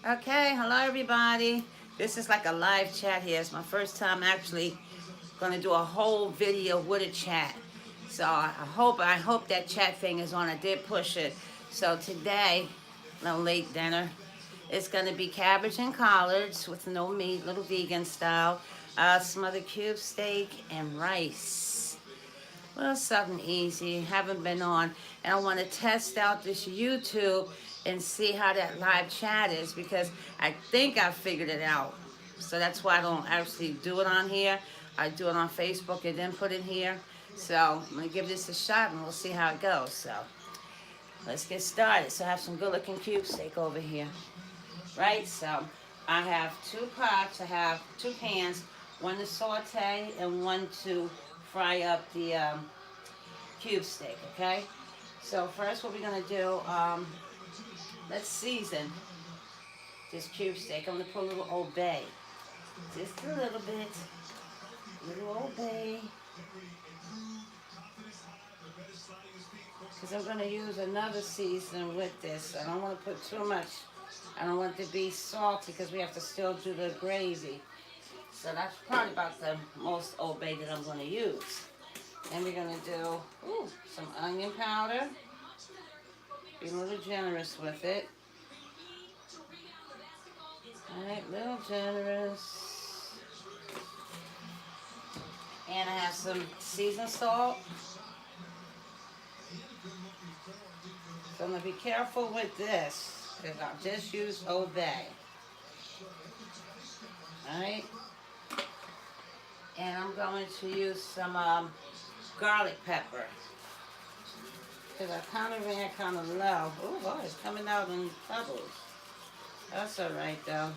Okay, hello everybody. This is like a live chat here. It's my first time actually going to do a whole video with a chat. So I hope that chat thing is on. I did push it. So today, no late dinner. It's going to be cabbage and collards with no meat, little vegan style, smothered cube steak and rice. Well, something easy. Haven't been on. And I want to test out this YouTube and see how that live chat is because I think I figured it out. So that's why I don't actually do it on here. I do it on Facebook and then put it here. So I'm going to give this a shot and we'll see how it goes. So let's get started. So I have some good looking cube steak over here. Right? So I have two pots. I have two pans. One to saute and one to fry up the cube steak, okay? So first what we're gonna do, let's season this cube steak. I'm gonna put a little Old Bay, just a little bit, little Old Bay, because I'm gonna use another season with this. I don't want to put too much. I don't want it to be salty because we have to still do the gravy. So that's probably about the most Old Bay that I'm gonna use. Then we're gonna do some onion powder. Be a little generous with it. Alright, little generous. And I have some seasoned salt. So I'm gonna be careful with this because I've just used Old Bay. Alright. And I'm going to use some garlic pepper. Because I kind of ran kind of low. Oh, boy, it's coming out in bubbles. That's all right, though.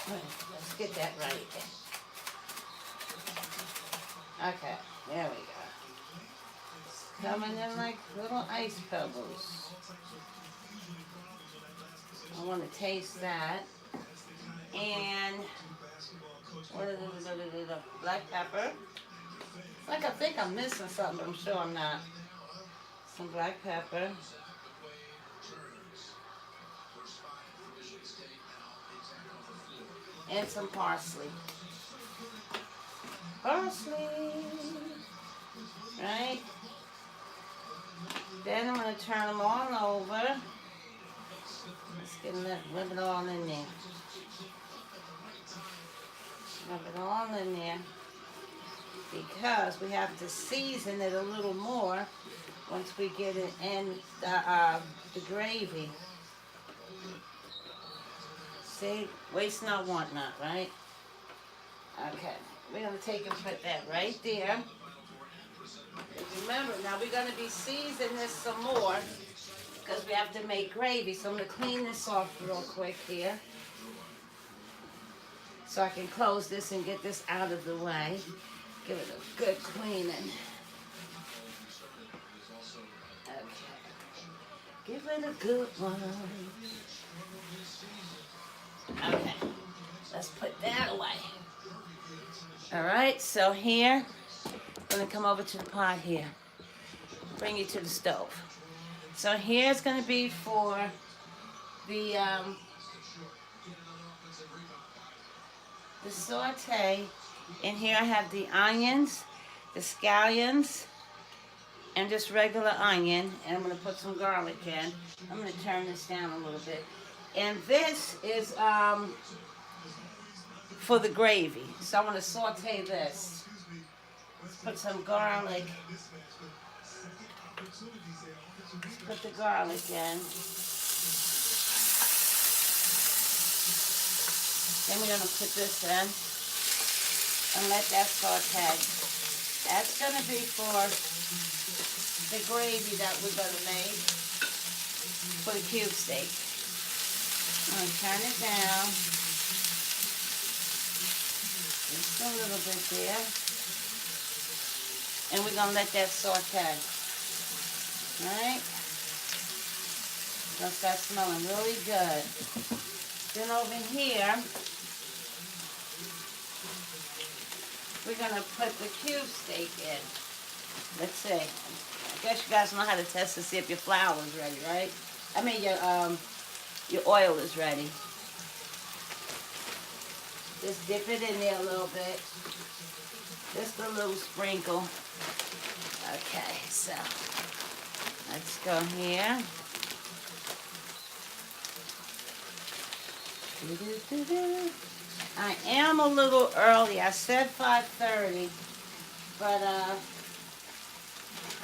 Let's get that right. Okay, there we go. It's coming in like little ice pebbles. I want to taste that. And what is it? Black pepper. Like I think I'm missing something, but I'm sure I'm not. Some black pepper. And some parsley. Parsley. Right? Then I'm going to turn them all over. Let's get rub it all in there. Rub it all in there. Because we have to season it a little more once we get it in the gravy. See, waste not, want not, right? Okay, we're gonna take and put that right there. Remember, now we're gonna be seasoning this some more because we have to make gravy. So I'm gonna clean this off real quick here. So I can close this and get this out of the way. Give it a good cleaning. Okay. Give it a good one. Okay. Let's put that away. All right, so here, I'm going to come over to the pot here. Bring you to the stove. So here's going to be for the saute. In here I have the onions, the scallions, and just regular onion. And I'm going to put some garlic in. I'm going to turn this down a little bit. And this is for the gravy. So I'm going to saute this. Let's put some garlic. Let's put the garlic in. Then we're going to put this in and let that saute. That's going to be for the gravy that we're going to make for the cube steak. I'm going to turn it down. Just a little bit there. And we're going to let that saute. Alright? It's going to start smelling really good. Then over here, we're going to put the cube steak in. Let's see. I guess you guys know how to test to see if your flour is ready, right? I mean, your your oil is ready. Just dip it in there a little bit. Just a little sprinkle. Okay, so let's go here. I am a little early. I said 5:30, but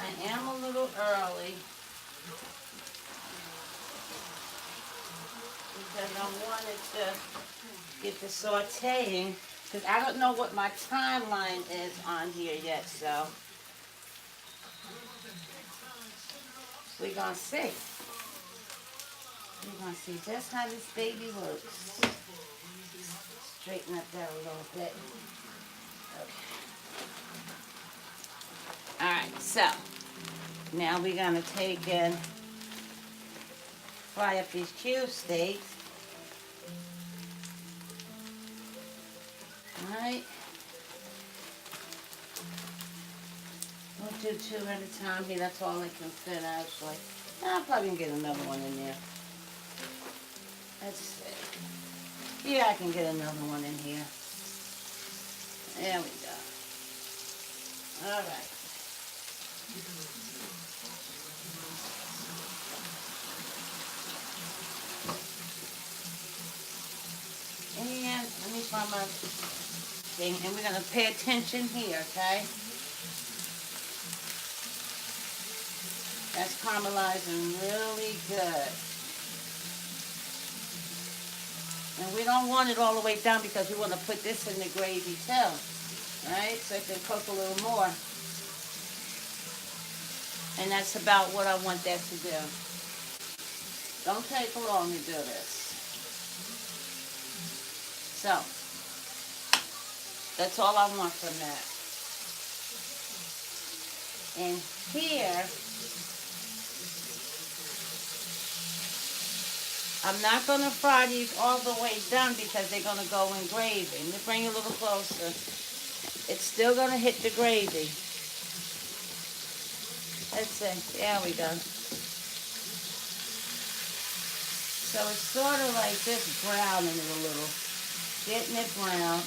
I am a little early because I wanted to get the sauteing, because I don't know what my timeline is on here yet, so we're going to see. We're going to see just how this baby looks. Straighten up that a little bit. Okay. Alright, so now we're going to take and fry up these cube steaks. Alright. We'll do 2 at a time here. That's all I can fit, actually. I'll probably get another one in there. Let's see. Yeah, I can get another one in here. There we go. Alright. And let me find my thing. And we're going to pay attention here, okay? That's caramelizing really good. And we don't want it all the way down because we want to put this in the gravy too. Right? So it can cook a little more. And that's about what I want that to do. Don't take long to do this. So, that's all I want from that. And here, I'm not going to fry these all the way down because they're going to go in gravy. Let me bring you a little closer. It's still going to hit the gravy. Let's see. There we go. So it's sort of like this, browning it a little. Getting it brown.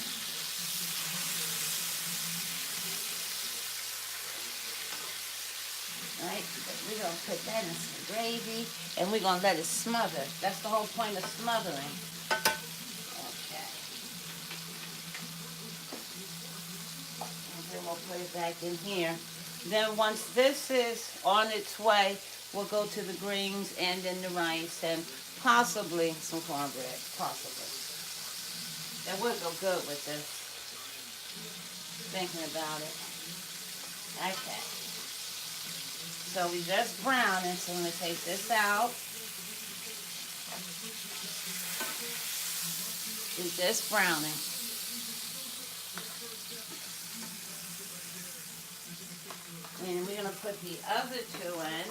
Right, we're going to put that in some gravy, and we're going to let it smother. That's the whole point of smothering. Okay. And then we'll put it back in here. Then once this is on its way, we'll go to the greens and then the rice and possibly some cornbread. Possibly. That would go good with this. Thinking about it. Okay. So we just browned it, so I'm going to take this out. We're just browning. And we're going to put the other two in.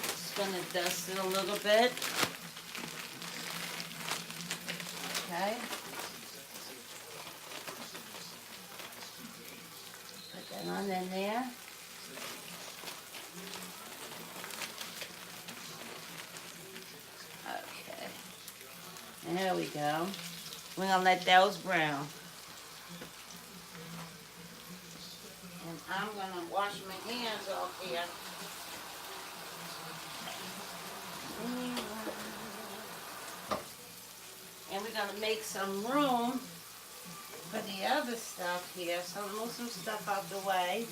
Just going to dust it a little bit. Okay. On in there. Okay. And there we go. We're going to let those brown. And I'm going to wash my hands off here. And we're going to make some room for the other stuff here. So we'll move some stuff out the way.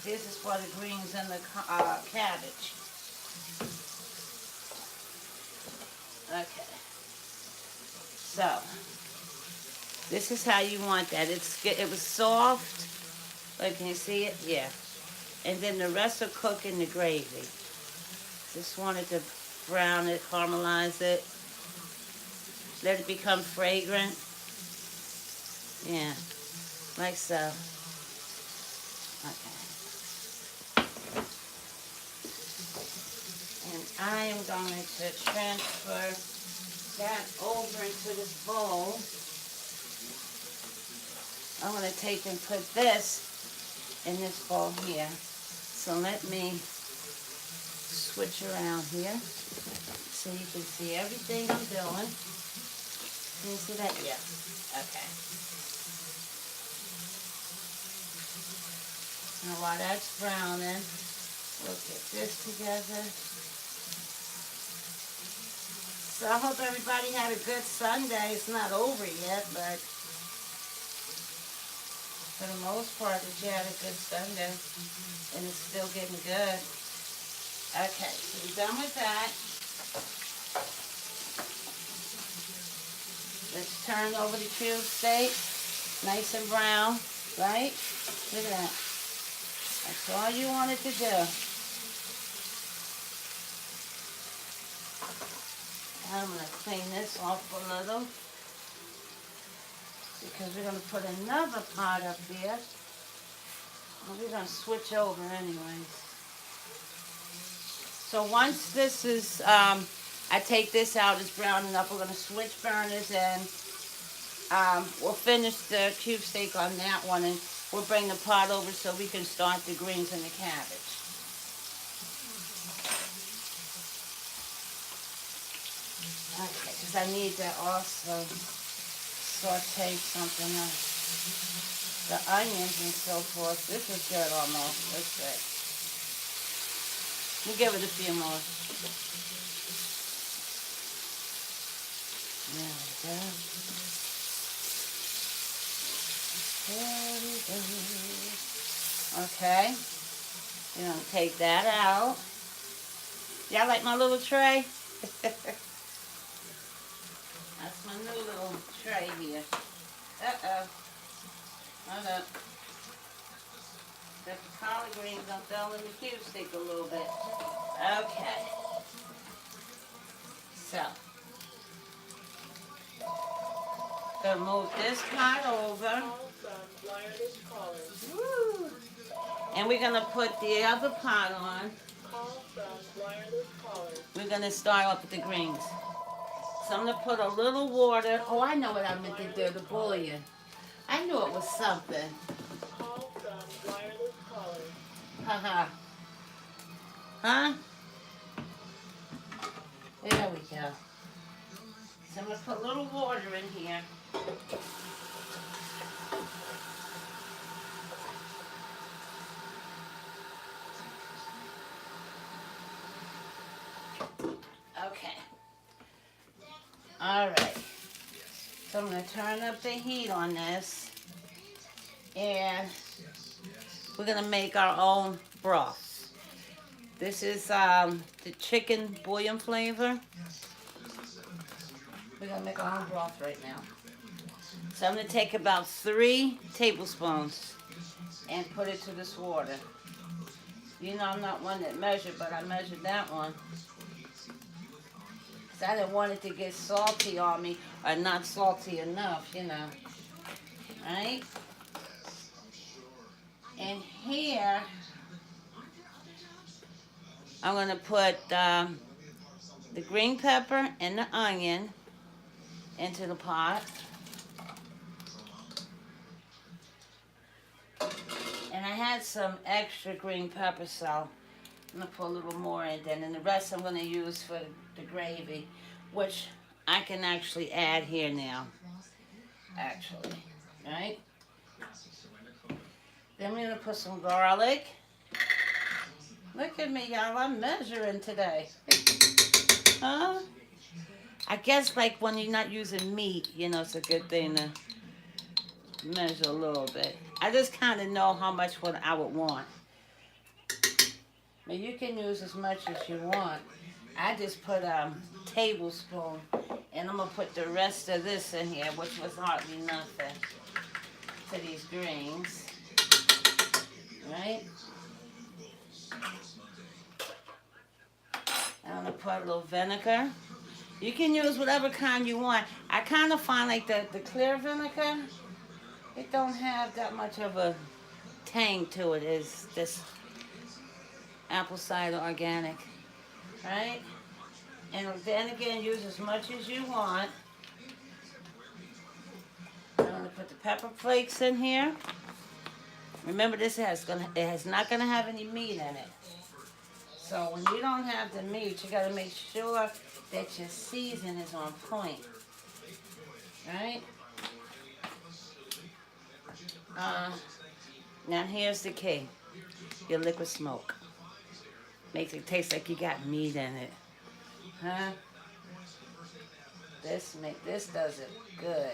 This is for the greens and the cabbage. Okay. So, this is how you want that. It was soft. Like, can you see it? Yeah. And then the rest will cook in the gravy. Just wanted to brown it, caramelize it. Let it become fragrant. Yeah, like so. Okay. And I am going to transfer that over into this bowl. I'm going to take and put this in this bowl here. So let me switch around here so you can see everything I'm doing. Can you see that? Yeah. Okay. Now while that's browning, we'll get this together. So I hope everybody had a good Sunday. It's not over yet, but for the most part, that you had a good Sunday, and it's still getting good. Okay, so we're done with that. Let's turn over the cube steak, nice and brown, right? Look at that. That's all you wanted to do. I'm going to clean this off a little, because we're going to put another pot up there. Well, we're going to switch over anyways. So once this is, I take this out, it's browning up, we're going to switch burners and we'll finish the cube steak on that one, and we'll bring the pot over so we can start the greens and the cabbage. Okay, because I need to also saute something else. The onions and so forth. This is good almost. That's good. We'll give it a few more. There we go. There we go. Okay. You're going to take that out. Y'all like my little tray? That's my new little tray here. Uh-oh. Hold up. The collard greens don't fell in the cube stick a little bit. Okay. So. Gonna move this pot over. Woo. And we're gonna put the other pot on. We're gonna start off with the greens. So I'm going to put a little water. Oh, I know what I meant to do, the bouillon. I knew it was something. Haha. Huh? There we go. So I'm going to put a little water in here. Okay. Alright, so I'm going to turn up the heat on this, and we're going to make our own broth. This is the chicken bouillon flavor. We're going to make our own broth right now. So I'm going to take about 3 tablespoons and put it to this water. You know I'm not one that measured, but I measured that one. I didn't want it to get salty on me, or not salty enough, you know. Right? And here, I'm going to put the green pepper and the onion into the pot. And I had some extra green pepper, so I'm going to put a little more in then. And the rest I'm going to use for the gravy, which I can actually add here now. Actually. Right? Then we're going to put some garlic. Look at me, y'all. I'm measuring today. Huh? I guess like when you're not using meat, you know, it's a good thing to measure a little bit. I just kind of know how much what I would want. But you can use as much as you want. I just put a tablespoon, and I'm going to put the rest of this in here, which was hardly nothing, to these greens. Right? I'm going to put a little vinegar. You can use whatever kind you want. I kind of find like the clear vinegar, it don't have that much of a tang to it as this apple cider organic. Right? And then again, use as much as you want. I'm going to put the pepper flakes in here. Remember, this has not going to have any meat in it. So when you don't have the meat, you got to make sure that your season is on point. Right? Now here's the key. Your liquid smoke. Makes it taste like you got meat in it. Huh? This does it good.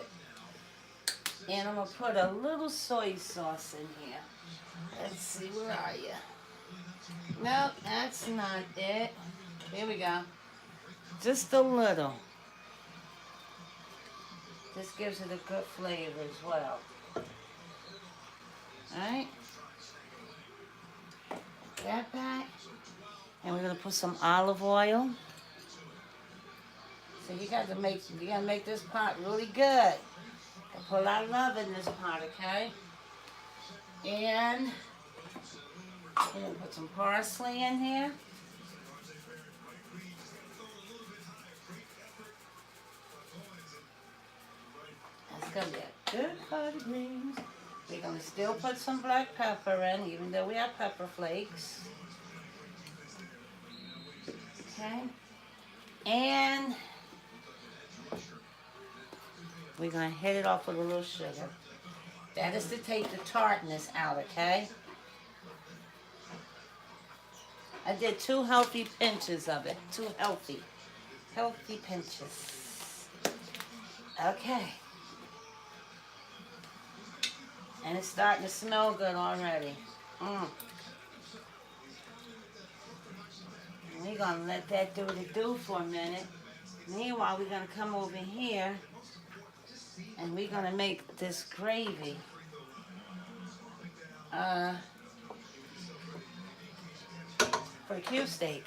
And I'm going to put a little soy sauce in here. Let's see, where are you? Nope, that's not it. Here we go. Just a little. This gives it a good flavor as well. Alright? Put that back. And we're going to put some olive oil. So you got to make this pot really good. Put a lot of love in this pot, okay? And we're going to put some parsley in here. That's going to be a good pot of greens. We're going to still put some black pepper in, even though we have pepper flakes. Okay? And we're going to hit it off with a little sugar. That is to take the tartness out, okay? I did 2 healthy pinches of it. 2 healthy pinches. Okay. And it's starting to smell good already. We're going to let that do what it do for a minute. Meanwhile, we're going to come over here and we're going to make this gravy. For the cube steak.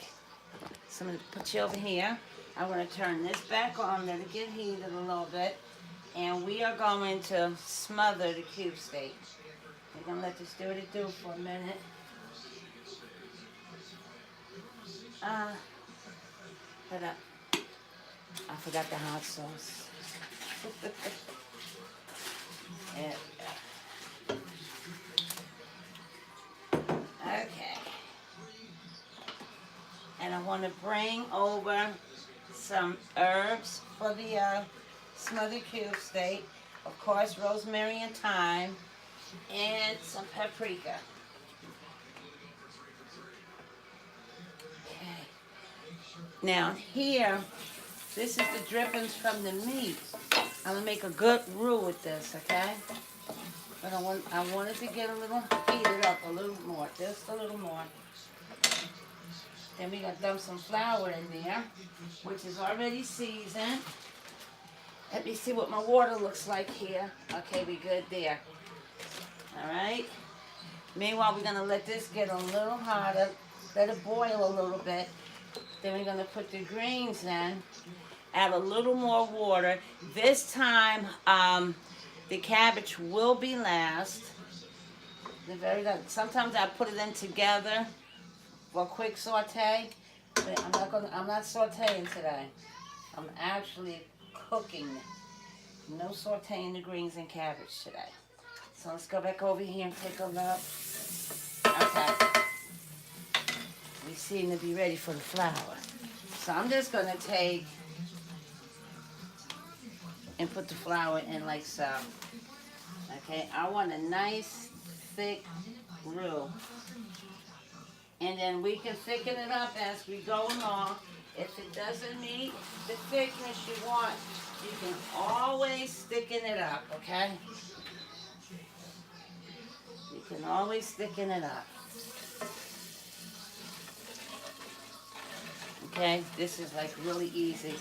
So I'm going to put you over here. I'm going to turn this back on, let it get heated a little bit. And we are going to smother the cube steak. We're going to let this do what it do for a minute. Hold up. I forgot the hot sauce. Yeah. Okay. And I want to bring over some herbs for the smothered cube steak. Of course, rosemary and thyme, and some paprika. Okay. Now here, this is the drippings from the meat. I'm gonna make a good roux with this, okay? But I want it to get a little heated up a little more, just a little more. Then we're gonna dump some flour in there, which is already seasoned. Let me see what my water looks like here. Okay, we good there. All right. Meanwhile, we're gonna let this get a little hotter, let it boil a little bit. Then we're gonna put the greens in, add a little more water. This time, the cabbage will be last. Sometimes I put it in together for a quick saute, but I'm not sauteing today. I'm actually cooking. No sauteing the greens and cabbage today. So let's go back over here and take a look. Okay. We seem to be ready for the flour. So I'm just gonna take and put the flour in like so. Okay, I want a nice thick roux. And then we can thicken it up as we go along. If it doesn't meet the thickness you want, you can always thicken it up, okay? You can always thicken it up. Okay, this is like really easy.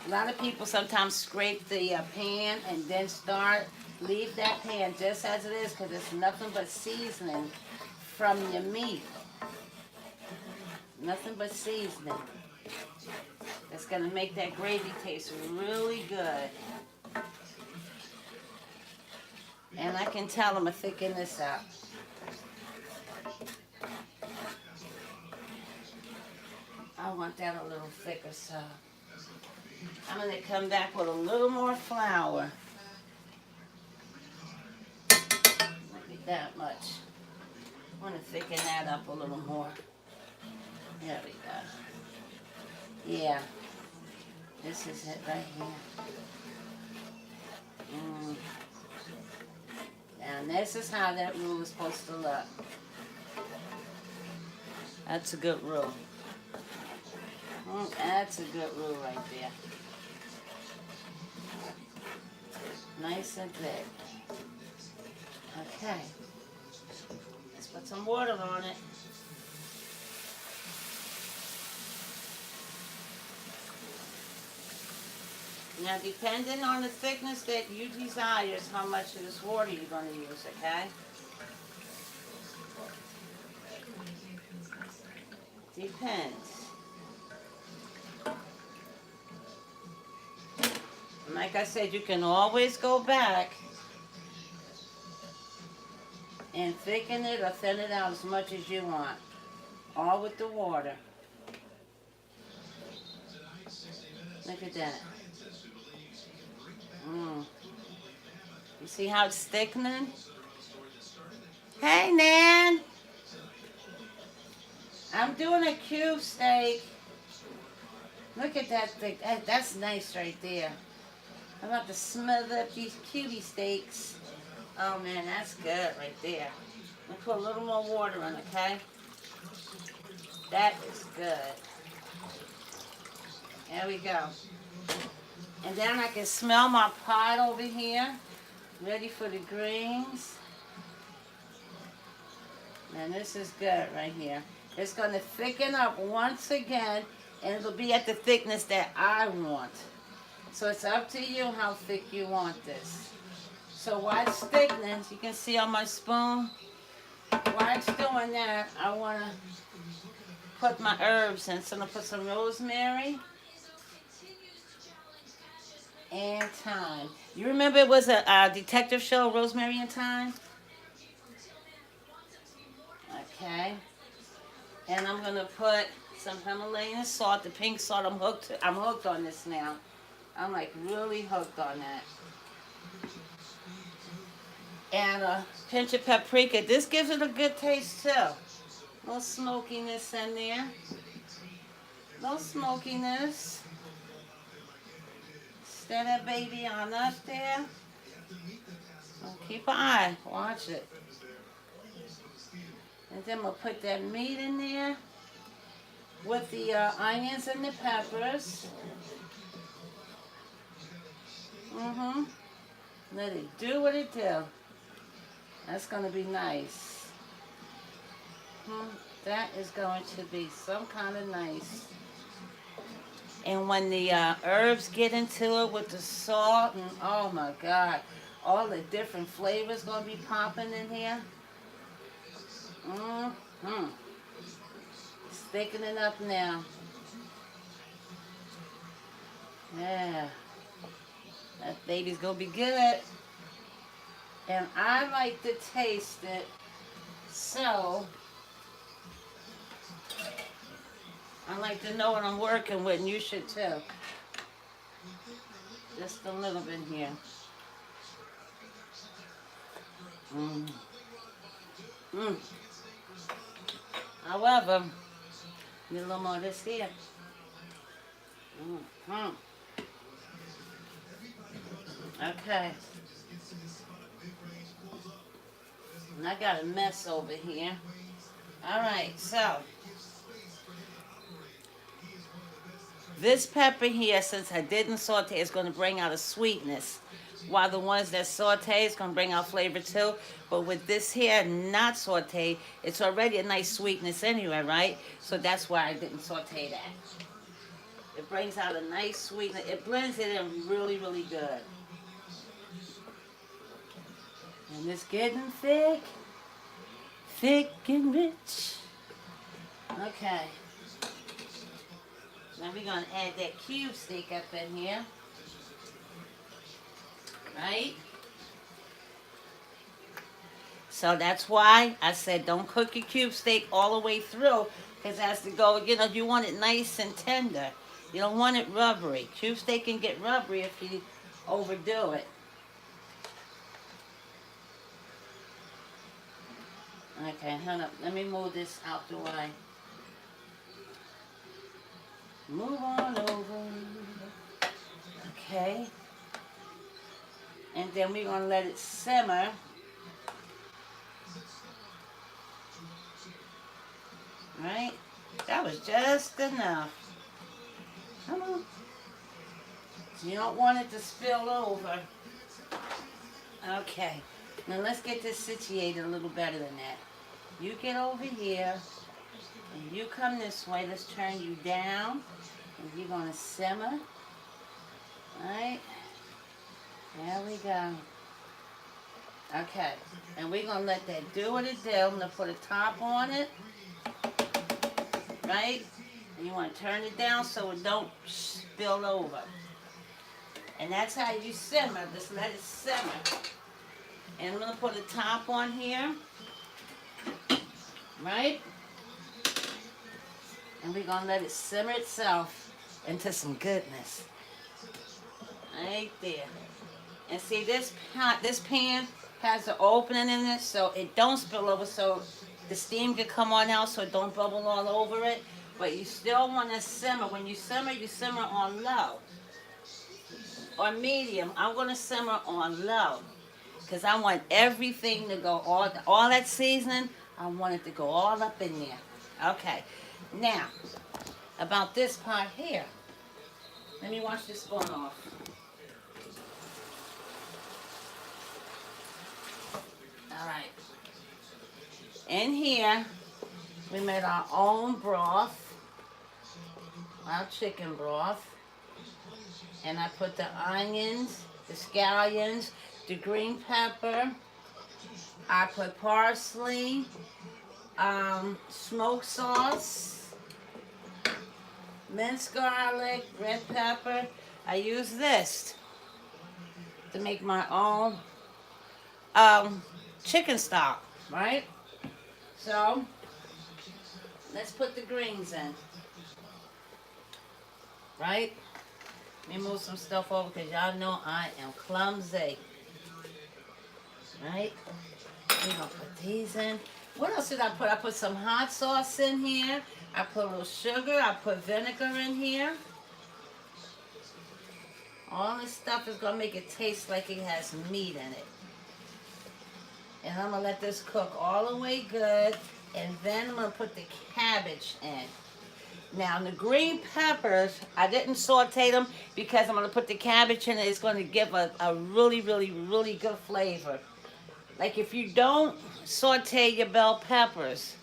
A lot of people sometimes scrape the pan and then leave that pan just as it is because it's nothing but seasoning from your meat. Nothing but seasoning. That's going to make that gravy taste really good. And I can tell I'm going to thicken this up. I want that a little thicker, so I'm going to come back with a little more flour. Maybe that much. I want to thicken that up a little more. Yeah. Yeah. This is it right here. And this is how that roux is supposed to look. That's a good roux. That's a good roux right there. Nice and thick. Okay. Let's put some water on it. Now, depending on the thickness that you desire is how much of this water you're going to use, okay? Depends. And like I said, you can always go back and thicken it or thin it out as much as you want. All with the water. Look at that. You see how it's thickening? Hey, Nan. I'm doing a cube steak. Look at that thick. That's nice right there. I'm about to smother up these cutie steaks. Oh, man, that's good right there. I'm going to put a little more water in, okay? That is good. There we go. And then I can smell my pot over here. Ready for the greens. And this is good right here. It's going to thicken up once again, and it'll be at the thickness that I want. So it's up to you how thick you want this. So while it's thickening, you can see on my spoon, while it's doing that, I want to put my herbs in. So I'm going to put some rosemary and thyme. You remember it was a detective show, Rosemary and Thyme? Okay. And I'm going to put some Himalayan salt, the pink salt. I'm hooked on this now. I'm like really hooked on that. And a pinch of paprika. This gives it a good taste too. A little smokiness in there. A little smokiness. Stir that baby on up there. Well, keep an eye. Watch it. And then we'll put that meat in there with the onions and the peppers. Let it do what it do. That's going to be nice. That is going to be some kind of nice. And when the herbs get into it with the salt, and oh my God, all the different flavors going to be popping in here. It's thickening up now. Yeah. That baby's going to be good. And I like to taste it, so I like to know what I'm working with, and you should too. Just a little bit here. However, need a little more of this here. Okay. And I got a mess over here. Alright, so this pepper here, since I didn't saute, is going to bring out a sweetness. While the ones that saute is going to bring out flavor too. But with this here not sauteed, it's already a nice sweetness anyway, right? So that's why I didn't saute that. It brings out a nice sweetness. It blends it in really, really good. And it's getting thick. Thick and rich. Okay. Now we're going to add that cube steak up in here. Right? So that's why I said don't cook your cube steak all the way through, because it has to go, you want it nice and tender. You don't want it rubbery. Cube steak can get rubbery if you overdo it. Okay, hold up. Let me move this out the way. Move on Okay. And then we're going to let it simmer. Right? That was just enough. Come on. You don't want it to spill over. Okay. Now let's get this situated a little better than that. You get over here, and you come this way. Let's turn you down, and you're going to simmer. Right? There we go. Okay. And we're going to let that do what it do. I'm going to put a top on it. Right? And you want to turn it down so it don't spill over. And that's how you simmer. Just let it simmer. And I'm going to put a top on here. Right? And we're going to let it simmer itself into some goodness. Right there. And see, this pan has an opening in it so it don't spill over, so the steam can come on out so it don't bubble all over it. But you still want to simmer. When you simmer on low or medium. I'm going to simmer on low because I want everything to go, all that seasoning, I want it to go all up in there. Okay. Now, about this part here. Let me wash this spoon off. All right. In here, we made our own broth, our chicken broth. And I put the onions, the scallions, the green pepper. I put parsley, smoked sauce, minced garlic, red pepper. I use this to make my own chicken stock, right? So, let's put the greens in, right? Let me move some stuff over because y'all know I am clumsy, right? We're going to put these in. What else did I put? I put some hot sauce in here. I put a little sugar. I put vinegar in here. All this stuff is going to make it taste like it has meat in it. And I'm going to let this cook all the way good. And then I'm going to put the cabbage in. Now, the green peppers, I didn't saute them because I'm going to put the cabbage in it. It's going to give a really, really, really good flavor. Like if you don't saute your bell peppers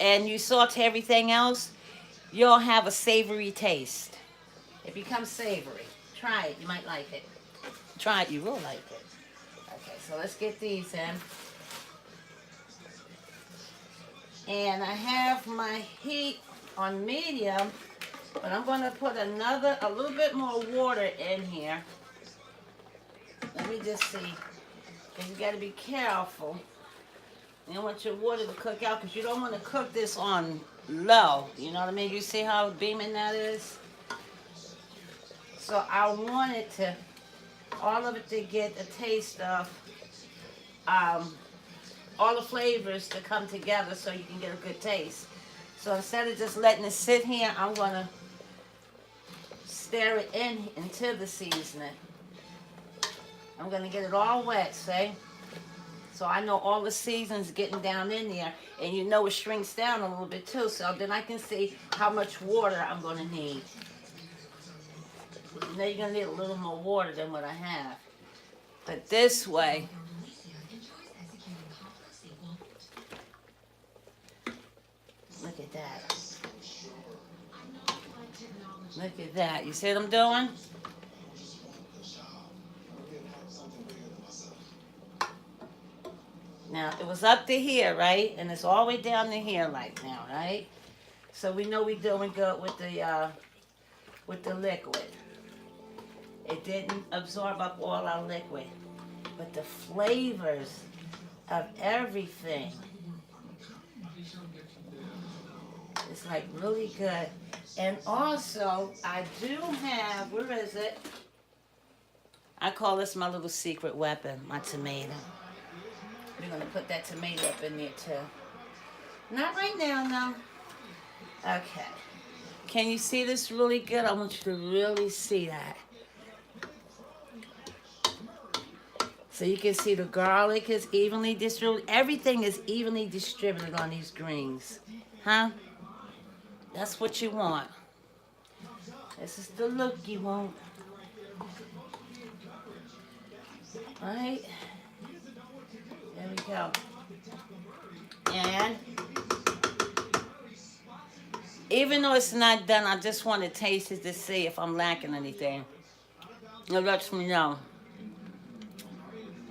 and you saute everything else, you'll have a savory taste. It becomes savory. Try it. You might like it. Try it. You will like it. Okay, so let's get these in. And I have my heat on medium, but I'm going to put a little bit more water in here. Let me just see. Because you got to be careful. You don't want your water to cook out because you don't want to cook this on low. You know what I mean? You see how beaming that is? So I want it to, all of it to get a taste of all the flavors to come together so you can get a good taste. So instead of just letting it sit here, I'm going to stir it into the seasoning. I'm going to get it all wet, see? So I know all the seasoning's getting down in there. And you know it shrinks down a little bit too. So then I can see how much water I'm going to need. You know you're going to need a little more water than what I have. But this way, look at that. Look at that. You see what I'm doing? Now, it was up to here, right? And it's all the way down to here like now, right? So we know we're doing good with the liquid. It didn't absorb up all our liquid. But the flavors of everything, it's like really good. And also, I do have, where is it? I call this my little secret weapon, my tomato. We're going to put that tomato up in there too. Not right now, no. Okay. Can you see this really good? I want you to really see that. So you can see the garlic is evenly distributed. Everything is evenly distributed on these greens. Huh? That's what you want. This is the look you want. Right? There we go. And even though it's not done, I just want to taste it to see if I'm lacking anything. It lets me know.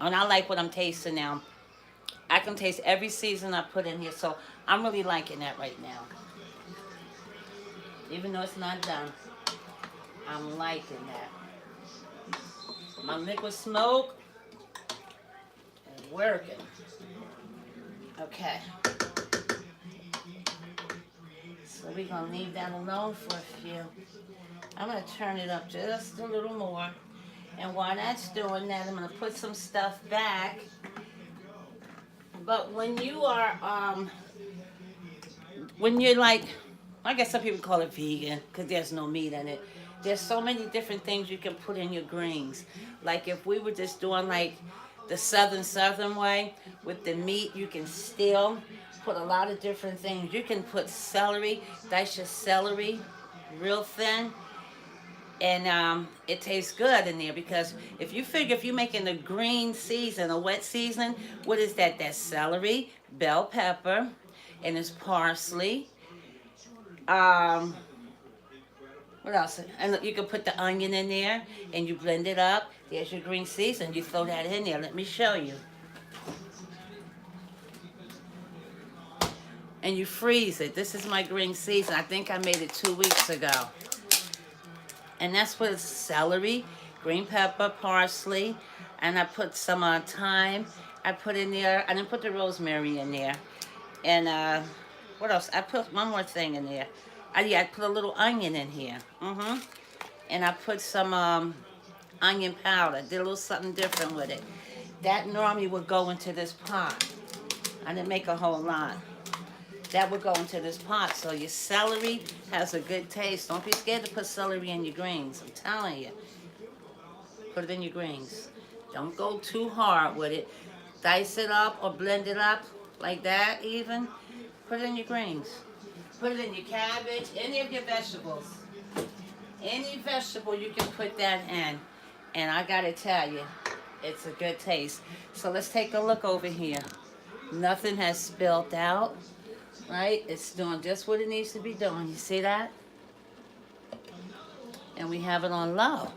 And I like what I'm tasting now. I can taste every season I put in here, so I'm really liking that right now. Even though it's not done, I'm liking that. My liquid smoke is working. Okay. So we're going to leave that alone for a few. I'm going to turn it up just a little more. And while that's doing that, I'm going to put some stuff back. But when you are, when you're like, I guess some people call it vegan because there's no meat in it. There's so many different things you can put in your greens. Like if we were just doing like the southern way with the meat, you can still put a lot of different things. You can put celery, dice your celery real thin, and it tastes good in there because if you figure if you're making a green season, a wet season, what is that? That's celery, bell pepper, and it's parsley. What else? And you can put the onion in there and you blend it up. There's your green season. You throw that in there. Let me show you. And you freeze it. This is my green season. I think I made it 2 weeks ago. And that's with celery, green pepper, parsley, and I put some thyme. I put in there. I didn't put the rosemary in there. And what else? I put one more thing in there. I put a little onion in here. And I put some onion powder. Did a little something different with it. That normally would go into this pot. I didn't make a whole lot. That would go into this pot. So your celery has a good taste. Don't be scared to put celery in your greens. I'm telling you. Put it in your greens. Don't go too hard with it. Dice it up or blend it up like that even. Put it in your greens. Put it in your cabbage, any of your vegetables. Any vegetable you can put that in. And I gotta tell you, it's a good taste. So let's take a look over here. Nothing has spilled out, right? It's doing just what it needs to be doing. You see that? And we have it on low,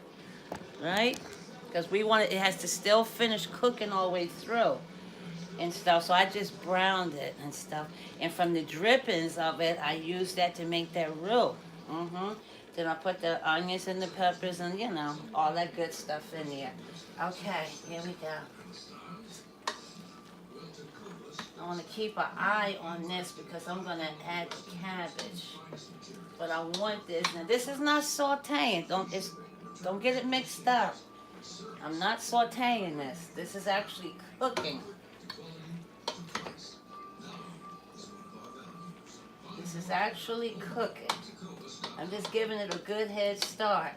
right? Because we want it has to still finish cooking all the way through and stuff. So I just browned it and stuff. And from the drippings of it, I used that to make that roux. Then I put the onions and the peppers and, you know, all that good stuff in there. Okay, here we go. I want to keep an eye on this because I'm going to add the cabbage. But I want this. Now, this is not sauteing. Don't get it mixed up. I'm not sauteing this. This is actually cooking. This is actually cooking. I'm just giving it a good head start.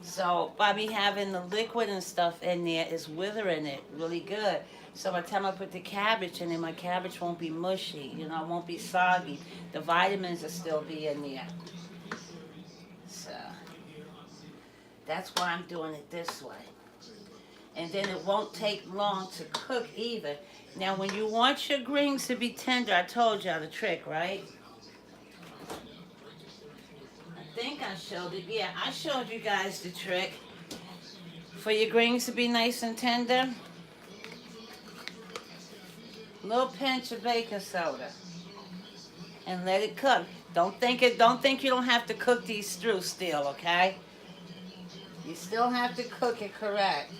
So by me having the liquid and stuff in there, it's withering it really good. So by the time I put the cabbage in it, my cabbage won't be mushy. You know, it won't be soggy. The vitamins will still be in there. So that's why I'm doing it this way. And then it won't take long to cook either. Now when you want your greens to be tender, I told y'all the trick, right? I think I showed it. Yeah, I showed you guys the trick. For your greens to be nice and tender, a little pinch of baking soda. And let it cook. Don't think you don't have to cook these through still, okay? You still have to cook it correct.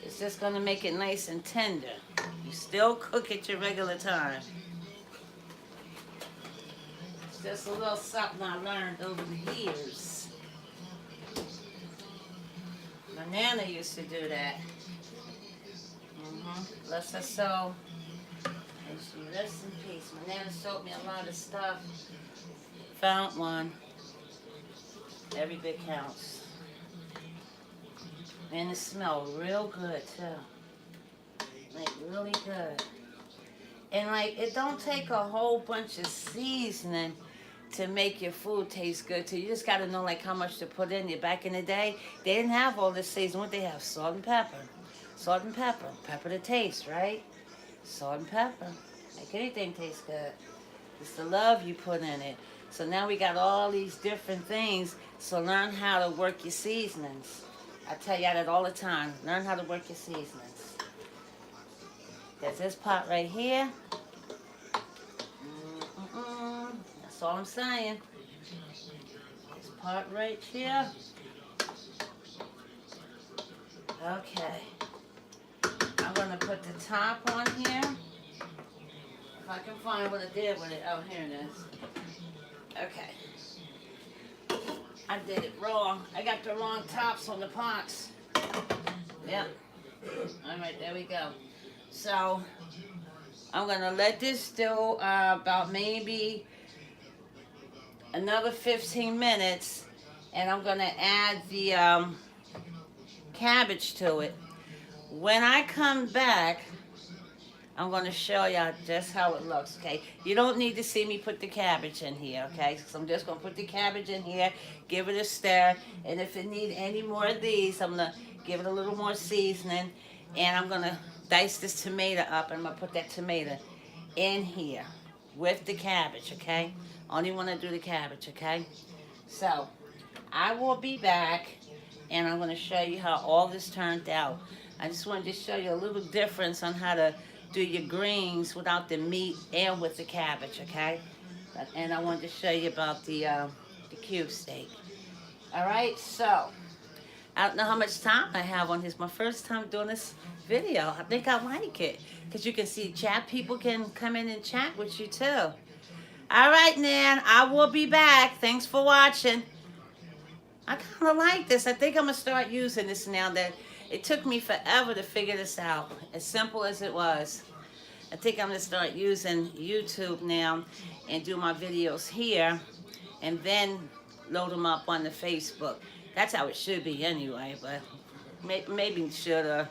It's just going to make it nice and tender. You still cook it your regular time. It's just a little something I learned over the years. My Nana used to do that. Bless her soul. And she rests in peace. My Nana showed me a lot of stuff. Found one. Every bit counts. And it smelled real good too. Like really good. And like it don't take a whole bunch of seasoning to make your food taste good too. You just gotta know like how much to put in there. Back in the day, they didn't have all this seasoning. What they have? Salt and pepper. Salt and pepper. Pepper to taste, right? Salt and pepper. Make anything taste good. It's the love you put in it. So now we got all these different things. So learn how to work your seasonings. I tell you that all the time. Learn how to work your seasonings. There's this pot right here. That's all I'm saying. This pot right here. Okay. I'm going to put the top on here. If I can find what I did with it. Oh, here it is. Okay. I did it wrong. I got the wrong tops on the pots. Yep. All right, there we go. So, I'm going to let this stew about maybe another 15 minutes. And I'm going to add the cabbage to it. When I come back, I'm going to show y'all just how it looks, okay? You don't need to see me put the cabbage in here, okay? So I'm just going to put the cabbage in here, give it a stir, and if it needs any more of these, I'm going to give it a little more seasoning, and I'm going to dice this tomato up, and I'm going to put that tomato in here with the cabbage, okay? Only want to do the cabbage, okay? So, I will be back, and I'm going to show you how all this turned out. I just wanted to show you a little difference on how to do your greens without the meat and with the cabbage, okay? And I wanted to show you about the cube steak. All right, so I don't know how much time I have on this. My first time doing this video. I think I like it because you can see chat. People can come in and chat with you too. All right, Nan, I will be back. Thanks for watching. I kind of like this. I think I'm going to start using this now that it took me forever to figure this out, as simple as it was. I think I'm going to start using YouTube now and do my videos here and then load them up on the Facebook. That's how it should be anyway, but maybe should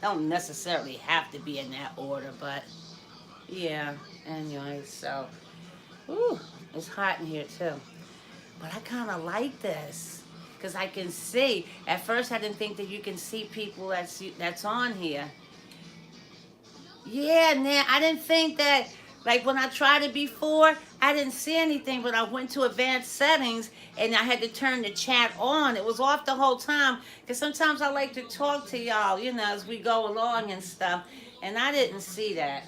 don't necessarily have to be in that order, but yeah, anyway, so, ooh, it's hot in here too. But I kind of like this. Because I can see. At first, I didn't think that you can see people that's on here. Yeah, Nan, I didn't think that, like when I tried it before, I didn't see anything, but I went to advanced settings and I had to turn the chat on. It was off the whole time because sometimes I like to talk to y'all, you know, as we go along and stuff, and I didn't see that.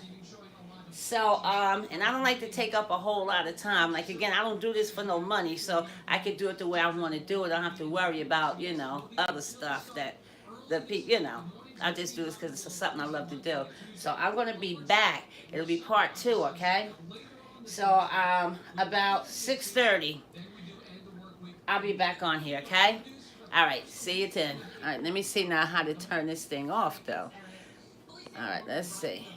So, and I don't like to take up a whole lot of time. Like, again, I don't do this for no money, so I can do it the way I want to do it. I don't have to worry about, you know, other stuff that the people, you know. I just do this because it's something I love to do. So, I'm going to be back. It'll be part 2, okay? So, about 6:30, I'll be back on here, okay? All right, see you then. All right, let me see now how to turn this thing off, though. All right, let's see.